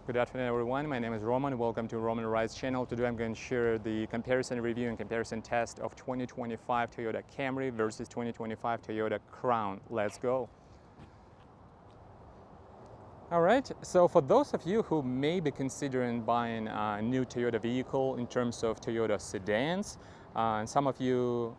Good afternoon, everyone. My name is Roman. Welcome to Roman Rides channel. Today I'm going to share the comparison review and comparison test of 2025 Toyota Camry versus 2025 Toyota Crown. Let's go. All right, so for those of you who may be considering buying a new Toyota vehicle in terms of Toyota sedans, and some of you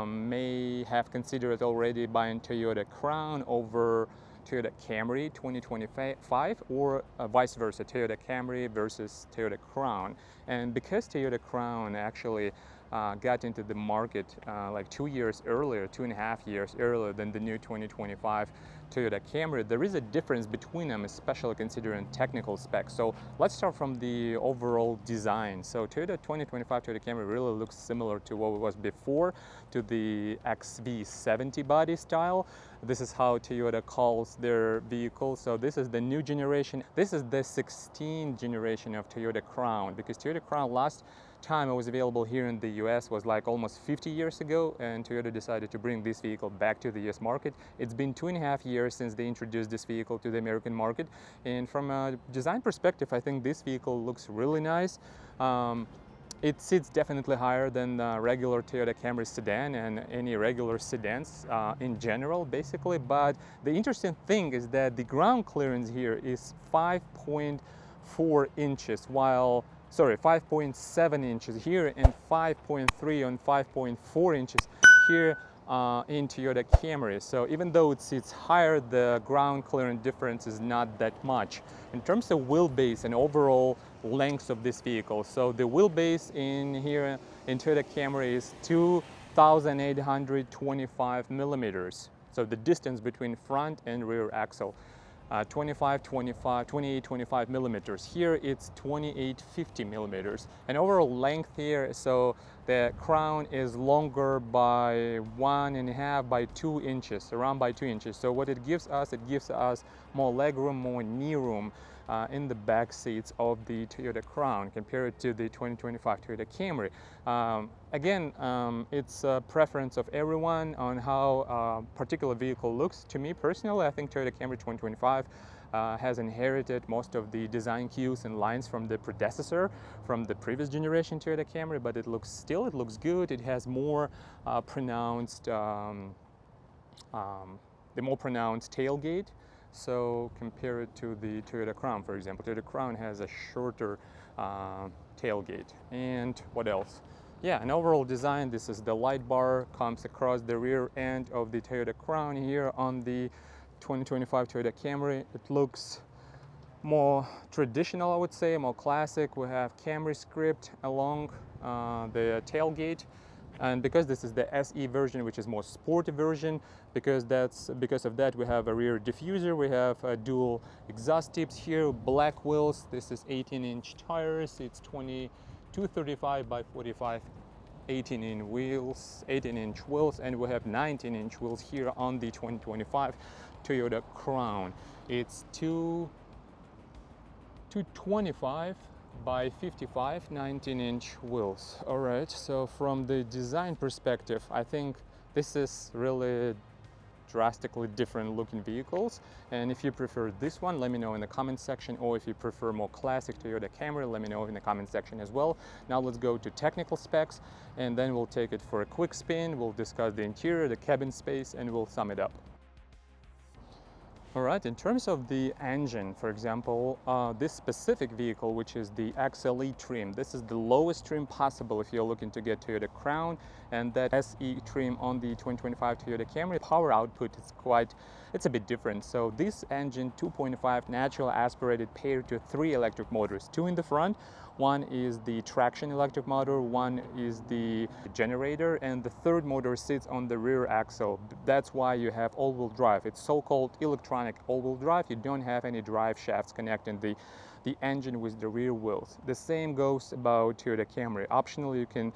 may have considered already buying Toyota Crown over Toyota Camry 2025 or vice versa, Toyota Camry versus Toyota Crown. And because Toyota Crown actually got into the market like 2 years earlier, 2.5 years earlier than the new 2025 Toyota Camry, there is a difference between them, especially considering technical specs. So let's start from the overall design. So Toyota 2025 Toyota Camry really looks similar to what it was before, to the XV70 body style. This is how Toyota calls their vehicle. So this is the new generation. This is the 16th generation of Toyota Crown, because Toyota Crown last time it was available here in the US was like almost 50 years ago, and Toyota decided to bring this vehicle back to the US market. It's been 2.5 years since they introduced this vehicle to the American market, and from a design perspective, I think this vehicle looks really nice. It sits definitely higher than the regular Toyota Camry sedan and any regular sedans in general, basically. But the interesting thing is that the ground clearance here is 5.4 inches, while 5.7 inches here and 5.3 and 5.4 inches here in Toyota Camry. So even though it sits higher, the ground clearance difference is not that much. In terms of wheelbase and overall length of this vehicle, so the wheelbase in here in Toyota Camry is 2,825 millimeters. So the distance between front and rear axle. 28-25 millimeters. Here it's 28-50 millimeters. And overall length here, so the Crown is longer by 1.5 by 2 inches, around by 2 inches. So what it gives us more legroom, more knee room in the back seats of the Toyota Crown compared to the 2025 Toyota Camry. Again, it's a preference of everyone on how a particular vehicle looks. To me personally, I think Toyota Camry 2025 has inherited most of the design cues and lines from the predecessor, from the previous generation Toyota Camry, but it looks good. It has more pronounced, the more pronounced tailgate. So compare it to the Toyota Crown, for example. Toyota Crown has a shorter tailgate. And what else? Yeah, an overall design, this is the light bar, comes across the rear end of the Toyota Crown here on the 2025 Toyota Camry. It looks more traditional, I would say, more classic. We have Camry script along the tailgate. And because this is the SE version, which is more sporty version, because of that we have a rear diffuser, we have dual exhaust tips here, black wheels. This is 18-inch tires. It's 235 by 45 18-inch wheels, and we have 19-inch wheels here on the 2025 Toyota Crown. It's 225 by 55 19-inch wheels. All right, so from the design perspective, I think this is really drastically different looking vehicles. And if you prefer this one, let me know in the comment section, or if you prefer more classic Toyota Camry, let me know in the comment section as well. Now let's go to technical specs, and then we'll take it for a quick spin. We'll discuss the interior, the cabin space, and we'll sum it up. All right, in terms of the engine, for example, this specific vehicle, which is the XLE trim, this is the lowest trim possible if you're looking to get Toyota Crown, and that SE trim on the 2025 Toyota Camry, power output is it's a bit different. So this engine, 2.5 natural aspirated, paired to 3 electric motors, 2 in the front. One is the traction electric motor, one is the generator, and the third motor sits on the rear axle. That's why you have all-wheel drive. It's so-called electronic all-wheel drive. You don't have any drive shafts connecting the engine with the rear wheels. The same goes about Toyota Camry. Optionally, you can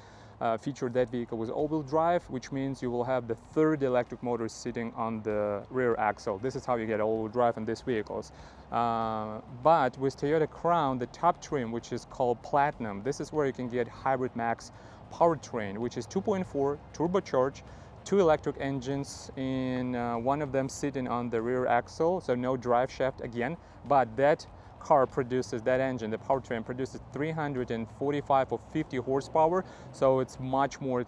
feature that vehicle with all-wheel drive, which means you will have the third electric motor sitting on the rear axle. This is how you get all-wheel drive in these vehicles. But with Toyota Crown, the top trim, which is called Platinum, this is where you can get Hybrid Max powertrain, which is 2.4 turbocharged, 2 electric engines, in one of them sitting on the rear axle, so no drive shaft again, but that car produces, that engine, the powertrain produces 345 or 50 horsepower. So it's much more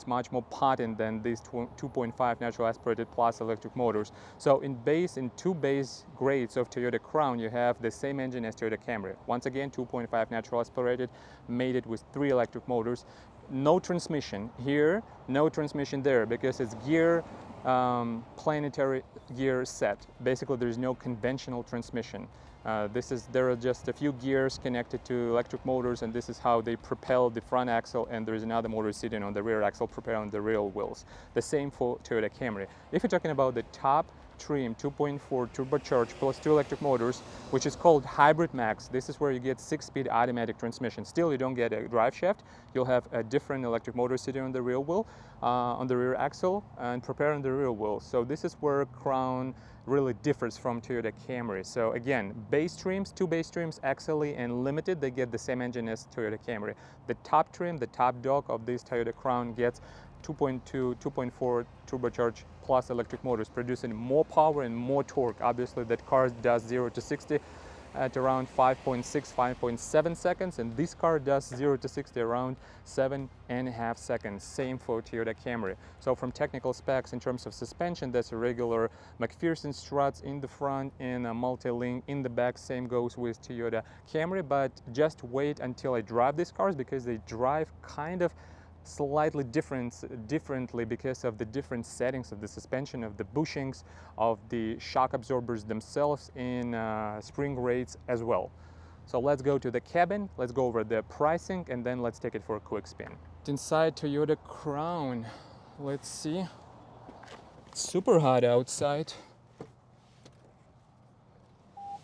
potent than these 2.5 natural aspirated plus electric motors. So in two base grades of Toyota Crown, you have the same engine as Toyota Camry. Once again, 2.5 natural aspirated, mated with 3 electric motors. No transmission here, no transmission there, because it's gear, planetary gear set. Basically, there's no conventional transmission. There are just a few gears connected to electric motors, and this is how they propel the front axle, and there is another motor sitting on the rear axle propelling the rear wheels. The same for Toyota Camry. If you're talking about the top trim 2.4 turbocharged plus 2 electric motors, which is called Hybrid Max, this is where you get 6-speed automatic transmission. Still, you don't get a drive shaft. You'll have a different electric motor sitting on the rear wheel, on the rear axle, and propelling the rear wheel. So this is where Crown really differs from Toyota Camry. So again, base trims, 2 base trims, XLE and Limited, they get the same engine as Toyota Camry. The top trim, the top dog of this Toyota Crown gets 2.2, 2.4 turbocharged plus electric motors, producing more power and more torque. Obviously, that car does 0 to 60 at around 5.6, 5.7 seconds, and this car does 0 to 60 around 7.5 seconds. Same for Toyota Camry. So from technical specs, in terms of suspension, that's a regular McPherson struts in the front and a multi-link in the back. Same goes with Toyota Camry, but just wait until I drive these cars, because they drive kind of slightly differently because of the different settings of the suspension, of the bushings, of the shock absorbers themselves, in spring rates as well. So let's go to the cabin, let's go over the pricing, and then let's take it for a quick spin. Inside Toyota Crown, let's see. It's super hot outside.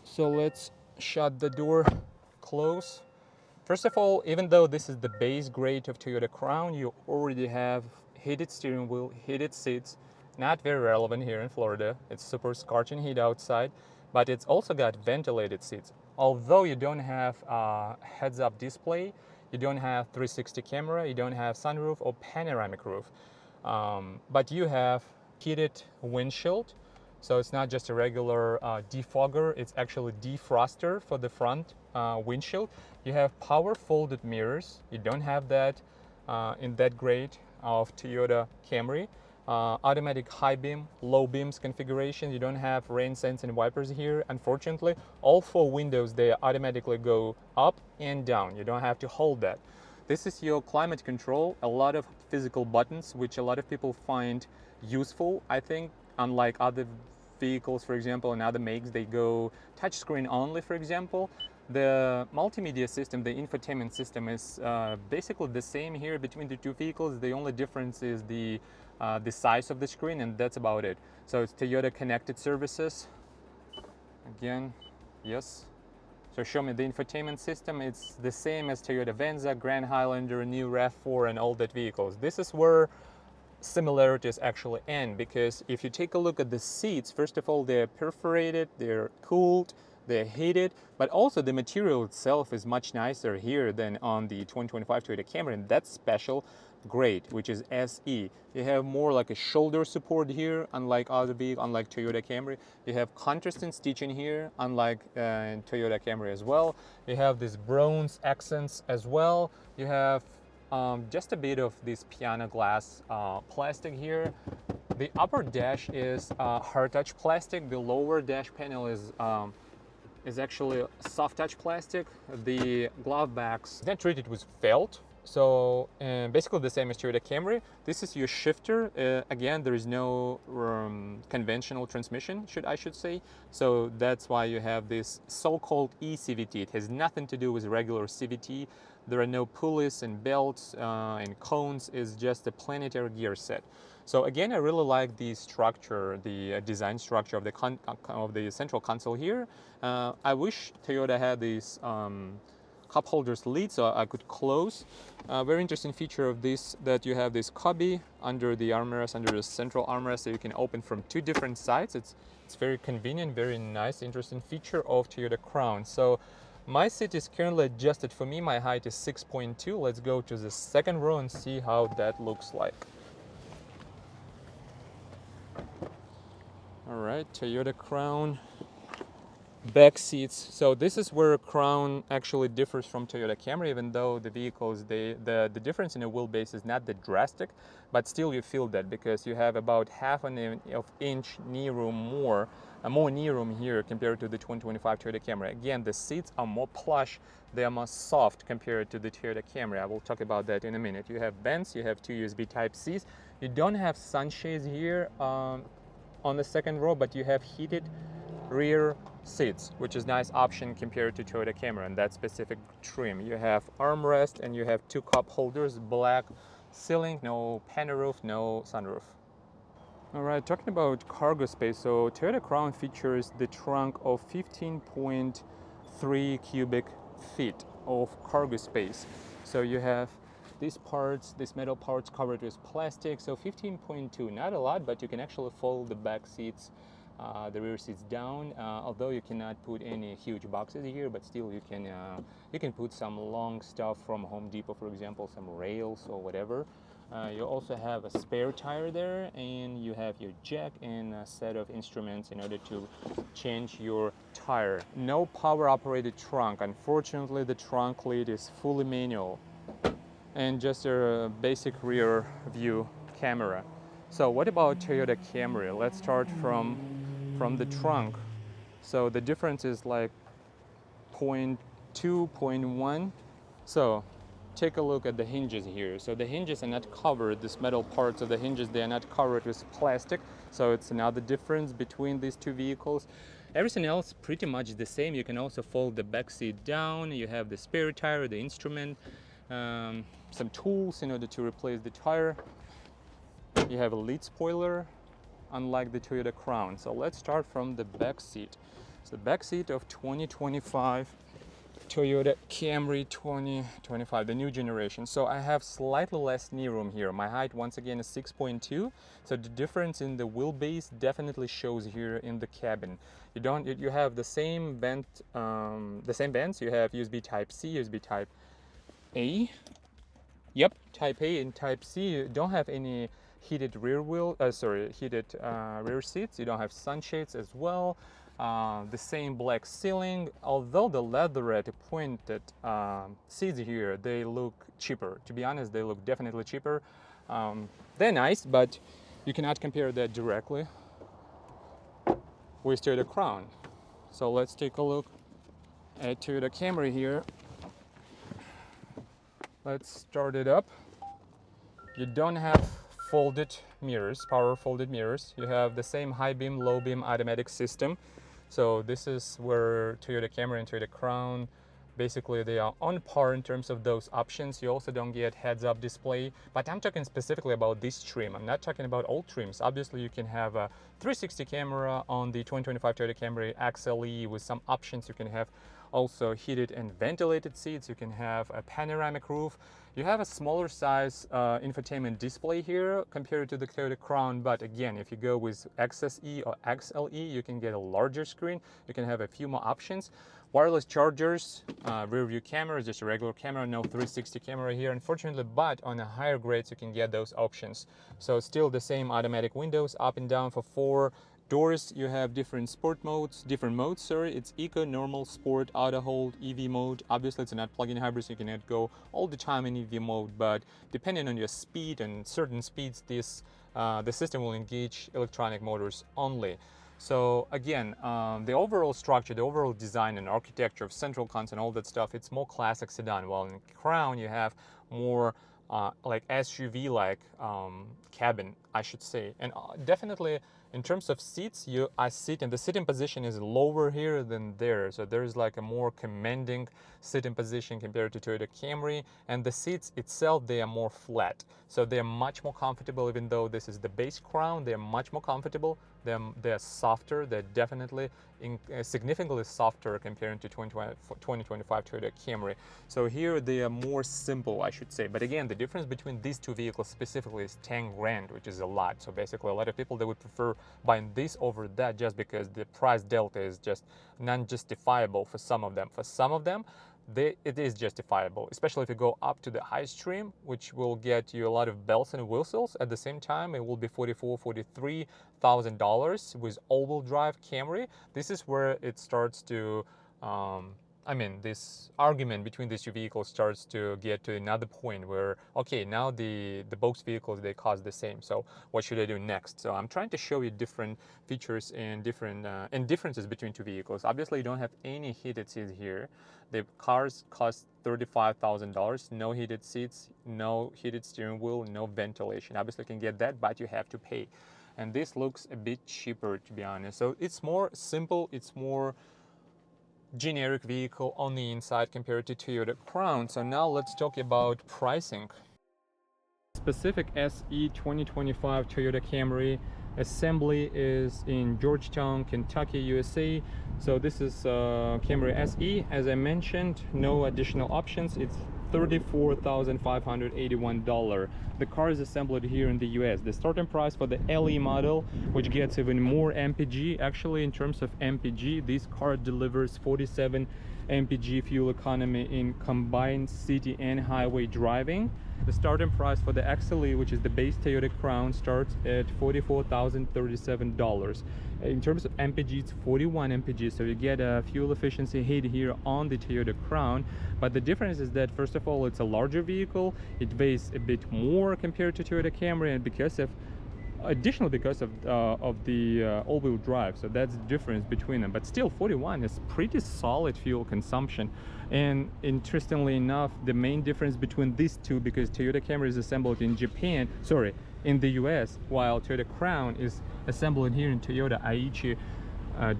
So let's shut the door, close. First of all, even though this is the base grade of Toyota Crown, you already have heated steering wheel, heated seats. Not very relevant here in Florida. It's super scorching heat outside, but it's also got ventilated seats. Although you don't have a heads-up display, you don't have 360 camera, you don't have sunroof or panoramic roof, but you have heated windshield. So it's not just a regular defogger, it's actually defroster for the front windshield. You have power folded mirrors. You don't have that in that grade of Toyota Camry. Automatic high beam, low beams configuration. You don't have rain sensing wipers here, unfortunately. All 4 windows, they automatically go up and down. You don't have to hold that. This is your climate control, a lot of physical buttons, which a lot of people find useful. I think, unlike other vehicles, for example, and other makes, they go touchscreen only, for example. The multimedia system, the infotainment system, is basically the same here between the 2 vehicles. The only difference is the size of the screen, and that's about it. So it's Toyota Connected Services. Again, yes. So show me the infotainment system. It's the same as Toyota Venza, Grand Highlander, new RAV4, and all that vehicles. This is where similarities actually end, because if you take a look at the seats, first of all, they're perforated, they're cooled, they're heated, but also the material itself is much nicer here than on the 2025 Toyota Camry, and that's special grade, which is SE. You have more like a shoulder support here, unlike other vehicles, unlike Toyota Camry. You have contrasting stitching here, unlike Toyota Camry as well. You have these bronze accents as well. You have just a bit of this piano glass plastic here. The upper dash is hard touch plastic. The lower dash panel is actually soft touch plastic. The glove backs then treated with felt. So basically the same as Toyota Camry. This is your shifter. Again, there is no conventional transmission, I should say. So that's why you have this so-called e-CVT. It has nothing to do with regular CVT. There are no pulleys and belts and cones. It's just a planetary gear set. So again, I really like the structure, the design structure of the central console here. I wish Toyota had these cup holders lid so I could close. Very interesting feature of this, that you have this cubby under the armrest, under the central armrest, so you can open from 2 different sides. It's very convenient, very nice, interesting feature of Toyota Crown. So my seat is currently adjusted for me. My height is 6.2. Let's go to the second row and see how that looks like. All right, Toyota Crown back seats. So this is where Crown actually differs from Toyota Camry, even though the vehicles, the difference in the wheelbase is not that drastic, but still you feel that because you have about half an inch knee room more knee room here compared to the 2025 Toyota Camry. Again, the seats are more plush, they are more soft compared to the Toyota Camry. I will talk about that in a minute. You have vents, you have two USB Type-Cs. You don't have sunshades here on the second row, but you have heated rear seats, which is a nice option compared to Toyota Camry and that specific trim. You have armrest and you have two cup holders, black ceiling, no panel-roof, no sunroof. All right, talking about cargo space, so Toyota Crown features the trunk of 15.3 cubic feet of cargo space. So you have these parts, these metal parts covered with plastic, so 15.2, not a lot, but you can actually fold the back seats, the rear seats down, although you cannot put any huge boxes here, but still you can put some long stuff from Home Depot, for example, some rails or whatever. You also have a spare tire there, and you have your jack and a set of instruments in order to change your tire. No power operated trunk. Unfortunately, the trunk lid is fully manual and just a basic rear view camera. So what about Toyota Camry? Let's start from the trunk. So the difference is like 0.2, 0.1. So take a look at the hinges here. So the hinges are not covered, these metal parts of the hinges, they are not covered with plastic. So it's another difference between these two vehicles. Everything else pretty much the same. You can also fold the back seat down. You have the spare tire, the instrument, some tools in order to replace the tire. You have a lead spoiler, unlike the Toyota Crown. So let's start from the back seat. So the back seat of 2025 Toyota Camry 2025, the new generation. So I have slightly less knee room here. My height once again is 6.2. So the difference in the wheelbase definitely shows here in the cabin. You have the same vents. You have USB Type-C, USB Type A. Yep, Type A and Type C. You don't have any heated rear seats. You don't have sunshades as well. The same black ceiling, although the leatherette pointed seats here, they look cheaper. To be honest, they look definitely cheaper. They're nice, but you cannot compare that directly with Toyota Crown. So let's take a look at Toyota Camry here. Let's start it up. You don't have folded mirrors, power folded mirrors. You have the same high beam, low beam automatic system. So this is where Toyota Camry and Toyota Crown, basically they are on par in terms of those options. You also don't get heads-up display, but I'm talking specifically about this trim. I'm not talking about all trims. Obviously, you can have a 360 camera on the 2025 Toyota Camry XLE with some options. You can have also heated and ventilated seats. You can have a panoramic roof. You have a smaller size infotainment display here compared to the Toyota Crown, but again, if you go with XSE or XLE, you can get a larger screen. You can have a few more options. Wireless chargers, rear view camera, just a regular camera, no 360 camera here, unfortunately, but on a higher grades, you can get those options. So still the same automatic windows up and down for 4 doors. You have different modes, it's eco, normal, sport, auto hold, EV mode. Obviously it's not plug-in hybrid, so you cannot go all the time in EV mode, but depending on your speed and certain speeds, the system will engage electronic motors only. So again, the overall structure, the overall design and architecture of central console and all that stuff, it's more classic sedan. While in Crown you have more like SUV-like cabin, I should say. And definitely in terms of seats, I sit and the sitting position is lower here than there. So there's like a more commanding sitting position compared to Toyota Camry. And the seats itself, they are more flat. So they're much more comfortable, even though this is the base Crown, they're much more comfortable. They're softer, they're definitely significantly softer compared to 2025 Toyota Camry. So here they are more simple, I should say. But again, the difference between these two vehicles specifically is 10 grand, which is a lot. So basically a lot of people, they would prefer buying this over that just because the price delta is just non-justifiable for some of them. For some of them, it is justifiable, especially if you go up to the high stream, which will get you a lot of bells and whistles. At the same time, it will be $43,000 with all-wheel drive Camry. This is where it starts to this argument between these two vehicles starts to get to another point where, okay, now the both vehicles, they cost the same, so what should I do next? So I'm trying to show you different features and differences between two vehicles. Obviously, you don't have any heated seats here. The cars cost $35,000, no heated seats, no heated steering wheel, no ventilation. Obviously, you can get that, but you have to pay. And this looks a bit cheaper, to be honest. So it's more simple, it's more generic vehicle on the inside compared to Toyota Crown. So now let's talk about pricing. Specific SE 2025 Toyota Camry assembly is in Georgetown, Kentucky, USA. So this is Camry SE. As I mentioned, no additional options. It's $34,581. The car is assembled here in the US. The starting price for the LE model, which gets even more MPG, actually in terms of MPG, this car delivers 47 MPG fuel economy in combined city and highway driving. The starting price for the XLE, which is the base Toyota Crown, starts at $44,037. In terms of MPG, it's 41 MPG, so you get a fuel efficiency hit here on the Toyota Crown. But the difference is that, first of all, it's a larger vehicle, it weighs a bit more compared to Toyota Camry, and because of the all-wheel drive, so that's the difference between them. But still, 41 is pretty solid fuel consumption. And interestingly enough, the main difference between these two, because Toyota Camry is assembled in in the US, while Toyota Crown is assembled here in Toyota Aichi,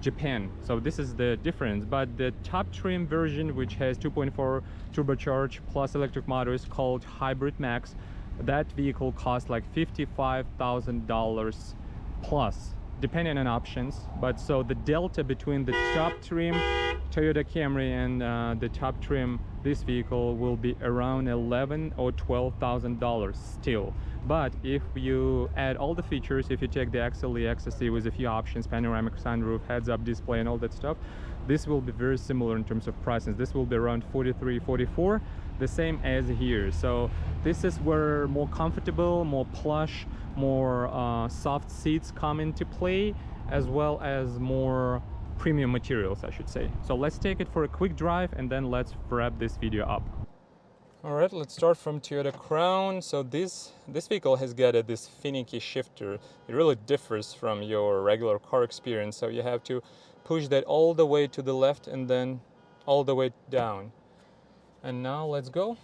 Japan. So this is the difference. But the top trim version, which has 2.4 turbocharged plus electric motor, is called Hybrid Max. That vehicle costs like $55,000 plus, depending on options. But so the delta between the top trim Toyota Camry and the top trim this vehicle will be around $11,000 or $12,000 still. But if you add all the features, if you take the XLE, XSE with a few options, panoramic sunroof, heads-up display, and all that stuff, this will be very similar in terms of prices. This will be around $43,000, $44,000, the same as here. So this is where more comfortable, more plush, more soft seats come into play, as well as more premium materials, I should say. So let's take it for a quick drive and then let's wrap this video up. All right, let's start from Toyota Crown. So this vehicle has got this finicky shifter. It really differs from your regular car experience. So you have to push that all the way to the left and then all the way down. And now let's go.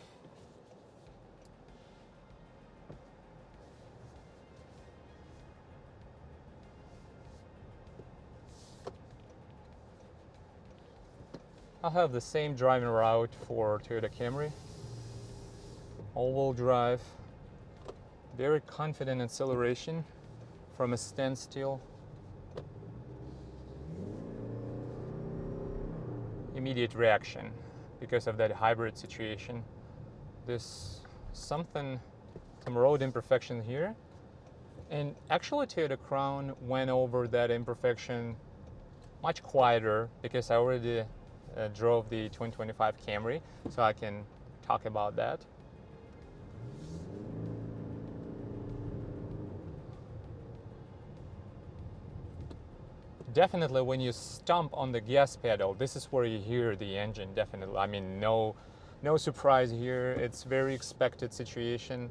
I'll have the same driving route for Toyota Camry. All-wheel drive, very confident acceleration from a standstill. Immediate reaction because of that hybrid situation. There's some road imperfection here. And actually Toyota Crown went over that imperfection much quieter because I already drove the 2025 Camry, so I can talk about that. Definitely when you stomp on the gas pedal, this is where you hear the engine, definitely. I mean, no surprise here. It's very expected situation.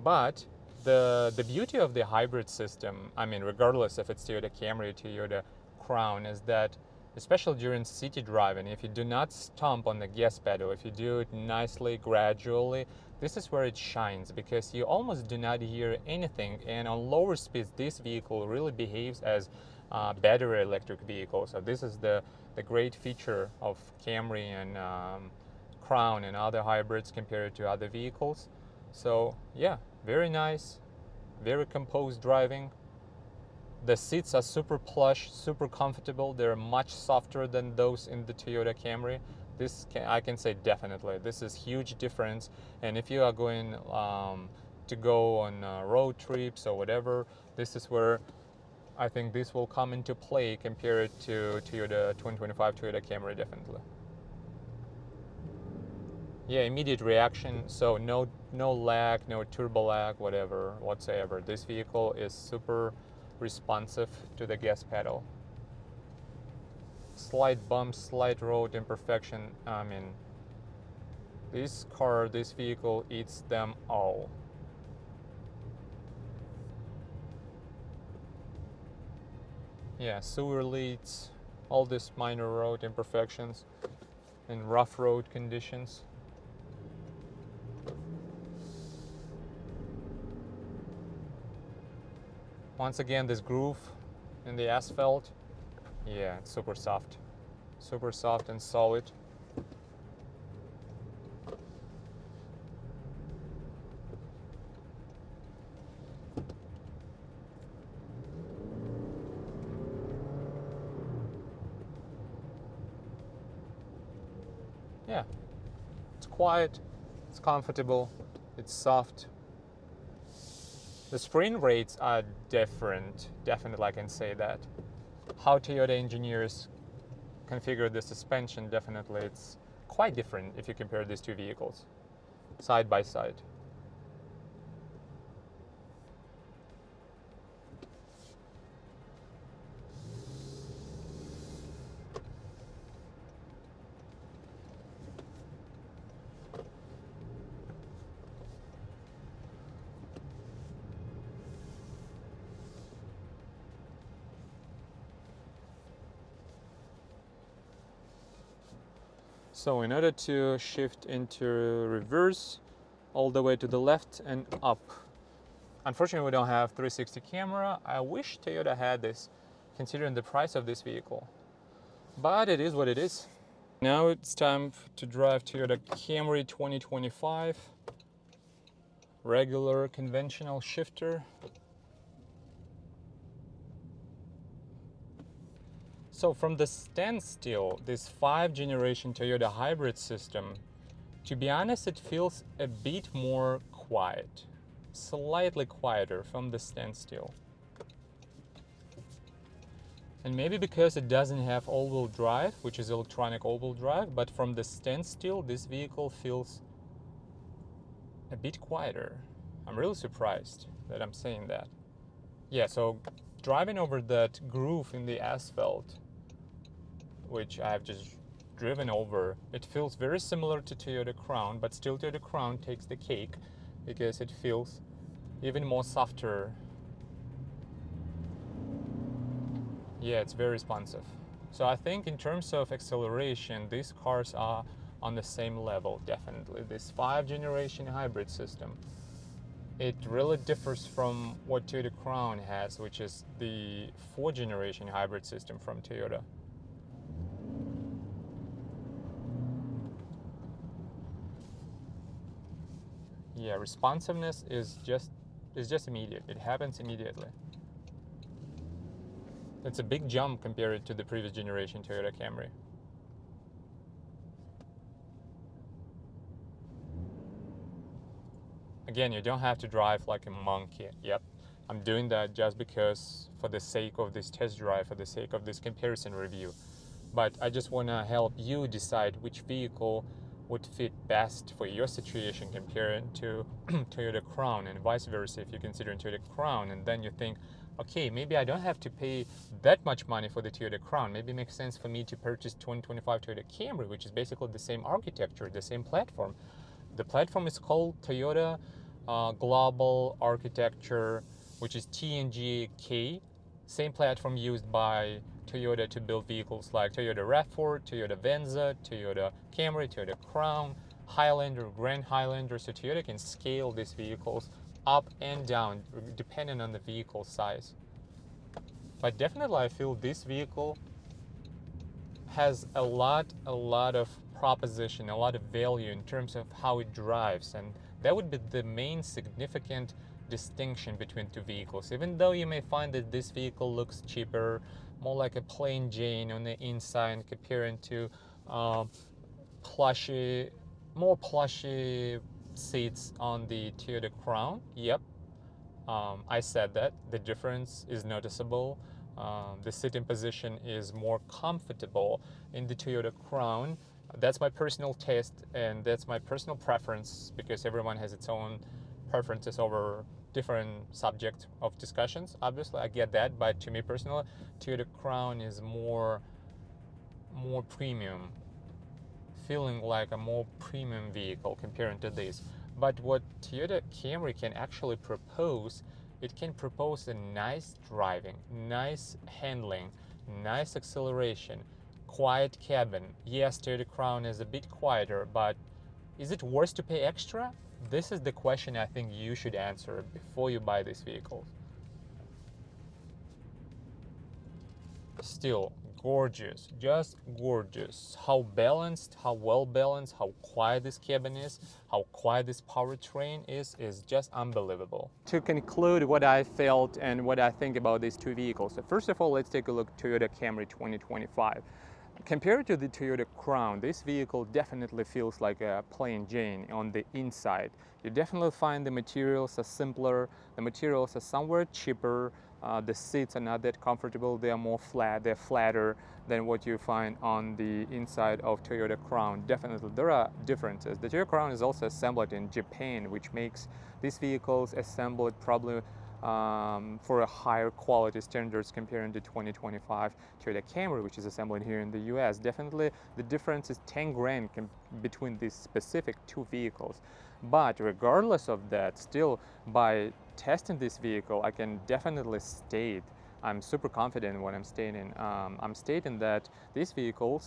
But the beauty of the hybrid system, I mean, regardless if it's Toyota Camry or Toyota Crown, is that especially during city driving, if you do not stomp on the gas pedal, if you do it nicely, gradually, this is where it shines, because you almost do not hear anything. And on lower speeds, this vehicle really behaves as battery electric vehicle. So this is the great feature of Camry and Crown and other hybrids compared to other vehicles. So yeah, very nice, very composed driving. The seats are super plush, super comfortable. They're much softer than those in the Toyota Camry. I can say definitely, this is huge difference. And if you are going to go on road trips or whatever, this is where I think this will come into play compared to Toyota 2025 Toyota Camry, definitely. Yeah, immediate reaction. So no lag, no turbo lag, whatever whatsoever. This vehicle is super responsive to the gas pedal. Slight bumps, slight road imperfection. I mean, this vehicle eats them all. Yeah, sewer leaks, all these minor road imperfections and rough road conditions. Once again, this groove in the asphalt, yeah, it's super soft and solid. Yeah, it's quiet, it's comfortable, it's soft. The spring rates are different, definitely I can say that. How Toyota engineers configure the suspension, definitely it's quite different if you compare these two vehicles side by side. So in order to shift into reverse, all the way to the left and up. Unfortunately, we don't have 360 camera. I wish Toyota had this, considering the price of this vehicle. But it is what it is. Now it's time to drive Toyota Camry 2025. Regular conventional shifter. So from the standstill, this 5th-generation Toyota hybrid system, to be honest, it feels a bit more quiet, slightly quieter from the standstill. And maybe because it doesn't have all-wheel drive, which is electronic all-wheel drive, but from the standstill, this vehicle feels a bit quieter. I'm really surprised that I'm saying that. Yeah, so driving over that groove in the asphalt, which I've just driven over, it feels very similar to Toyota Crown, but still Toyota Crown takes the cake because it feels even more softer. Yeah, it's very responsive. So I think in terms of acceleration, these cars are on the same level, definitely. This 5th-generation hybrid system, it really differs from what Toyota Crown has, which is the 4th-generation hybrid system from Toyota. Yeah, responsiveness is just immediate. It happens immediately. It's a big jump compared to the previous generation Toyota Camry. Again, you don't have to drive like a monkey. Yep, I'm doing that just because for the sake of this test drive, for the sake of this comparison review. But I just want to help you decide which vehicle would fit best for your situation compared to Toyota Crown, and vice versa if you're considering Toyota Crown and then you think, okay, maybe I don't have to pay that much money for the Toyota Crown. Maybe it makes sense for me to purchase 2025 Toyota Camry, which is basically the same architecture, the same platform. The platform is called Toyota Global Architecture, which is TNGA-K. Same platform used by Toyota to build vehicles like Toyota RAV4, Toyota Venza, Toyota Camry, Toyota Crown, Highlander, Grand Highlander. So Toyota can scale these vehicles up and down depending on the vehicle size. But definitely I feel this vehicle has a lot of proposition, a lot of value in terms of how it drives, and that would be the main significant distinction between two vehicles. Even though you may find that this vehicle looks cheaper, more like a plain Jane on the inside comparing to more plushy seats on the Toyota Crown. Yep, I said that the difference is noticeable. The sitting position is more comfortable in the Toyota Crown. That's my personal taste and that's my personal preference, because everyone has its own preferences over different subject of discussions. Obviously, I get that, but to me personally, Toyota Crown is more premium, feeling like a more premium vehicle comparing to this. But what Toyota Camry can actually propose, it can propose a nice driving, nice handling, nice acceleration, quiet cabin. Yes, Toyota Crown is a bit quieter, but is it worth to pay extra? This is the question I think you should answer before you buy this vehicle. Still gorgeous, just gorgeous. How balanced, how well balanced, how quiet this cabin is, how quiet this powertrain is just unbelievable. To conclude what I felt and what I think about these two vehicles, so first of all, let's take a look at Toyota Camry 2025. Compared to the Toyota Crown, this vehicle definitely feels like a plain Jane on the inside. You definitely find the materials are simpler, the materials are somewhat cheaper, the seats are not that comfortable, they are more flat, they're flatter than what you find on the inside of Toyota Crown. Definitely, there are differences. The Toyota Crown is also assembled in Japan, which makes these vehicles assembled probably for a higher quality standards comparing to 2025 Toyota Camry, which is assembled here in the US. Definitely the difference is 10 grand between these specific two vehicles. But regardless of that, still by testing this vehicle, I can definitely state, I'm super confident in what I'm stating. I'm stating that this vehicle,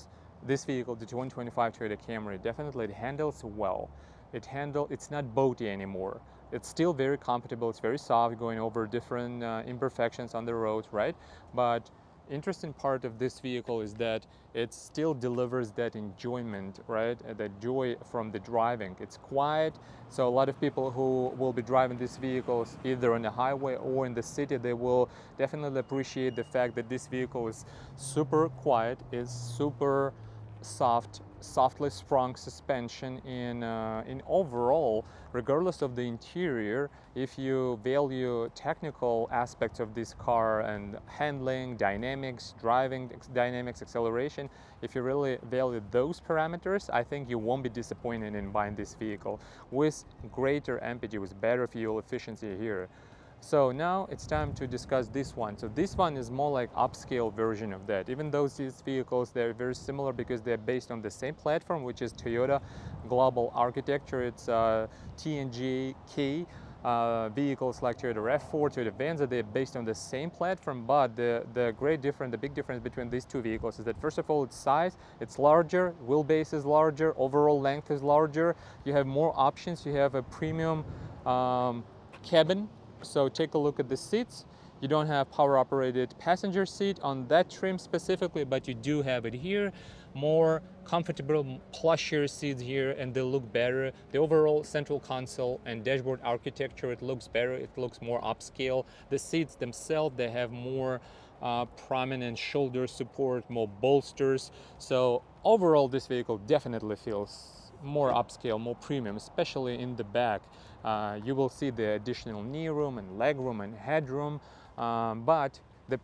the 2025 Toyota Camry, definitely it handles well. It's not boaty anymore. It's still very comfortable, it's very soft, going over different imperfections on the road, right? But interesting part of this vehicle is that it still delivers that enjoyment, right? The joy from the driving. It's quiet, so a lot of people who will be driving these vehicles either on the highway or in the city, they will definitely appreciate the fact that this vehicle is super quiet, is super softly sprung suspension in overall, regardless of the interior. If you value technical aspects of this car and handling, dynamics, driving dynamics, acceleration, if you really value those parameters, I think you won't be disappointed in buying this vehicle with greater MPG, with better fuel efficiency here. So now it's time to discuss this one. So this one is more like upscale version of that. Even though these vehicles, they're very similar because they're based on the same platform, which is Toyota Global Architecture. It's TNGA. Vehicles like Toyota RAV4, Toyota Venza, they're based on the same platform, but the big difference between these two vehicles is that first of all, its size, it's larger, wheelbase is larger, overall length is larger, you have more options, you have a premium cabin. So take a look at the seats. You don't have power operated passenger seat on that trim specifically, but you do have it here. More comfortable, plushier seats here, and they look better. The overall central console and dashboard architecture, it looks better, it looks more upscale. The seats themselves, they have more prominent shoulder support, more bolsters. So overall, this vehicle definitely feels more upscale, more premium, especially in the back. You will see the additional knee room and leg room and headroom, but the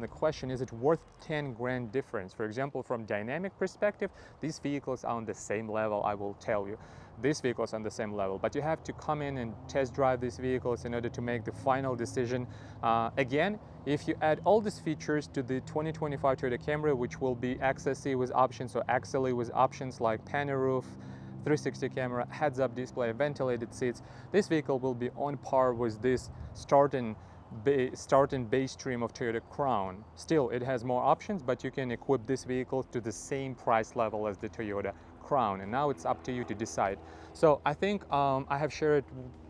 question is it worth 10 grand difference? For example, from dynamic perspective, these vehicles are on the same level, I will tell you. These vehicles are on the same level, but you have to come in and test drive these vehicles in order to make the final decision. Again, if you add all these features to the 2025 Toyota Camry, which will be XSE with options, or XLE with options like panel roof, 360 camera, heads-up display, ventilated seats, this vehicle will be on par with this starting base trim of Toyota Crown. Still, it has more options, but you can equip this vehicle to the same price level as the Toyota Crown, and now it's up to you to decide. So I think I have shared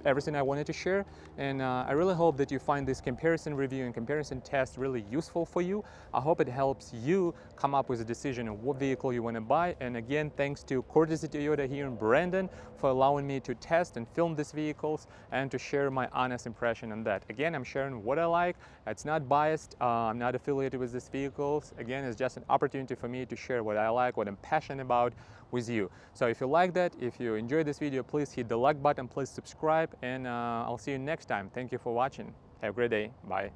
everything I wanted to share, and I really hope that you find this comparison review and comparison test really useful for you. I hope it helps you come up with a decision on what vehicle you want to buy. And again, thanks to Courtesy Toyota here in Brandon for allowing me to test and film these vehicles and to share my honest impression on that. Again, I'm sharing what I like. It's not biased. I'm not affiliated with these vehicles. Again, it's just an opportunity for me to share what I like, what I'm passionate about with you. So if you like that, if you enjoyed this video, please hit the like button, please subscribe, and I'll see you next time. Thank you for watching. Have a great day. Bye.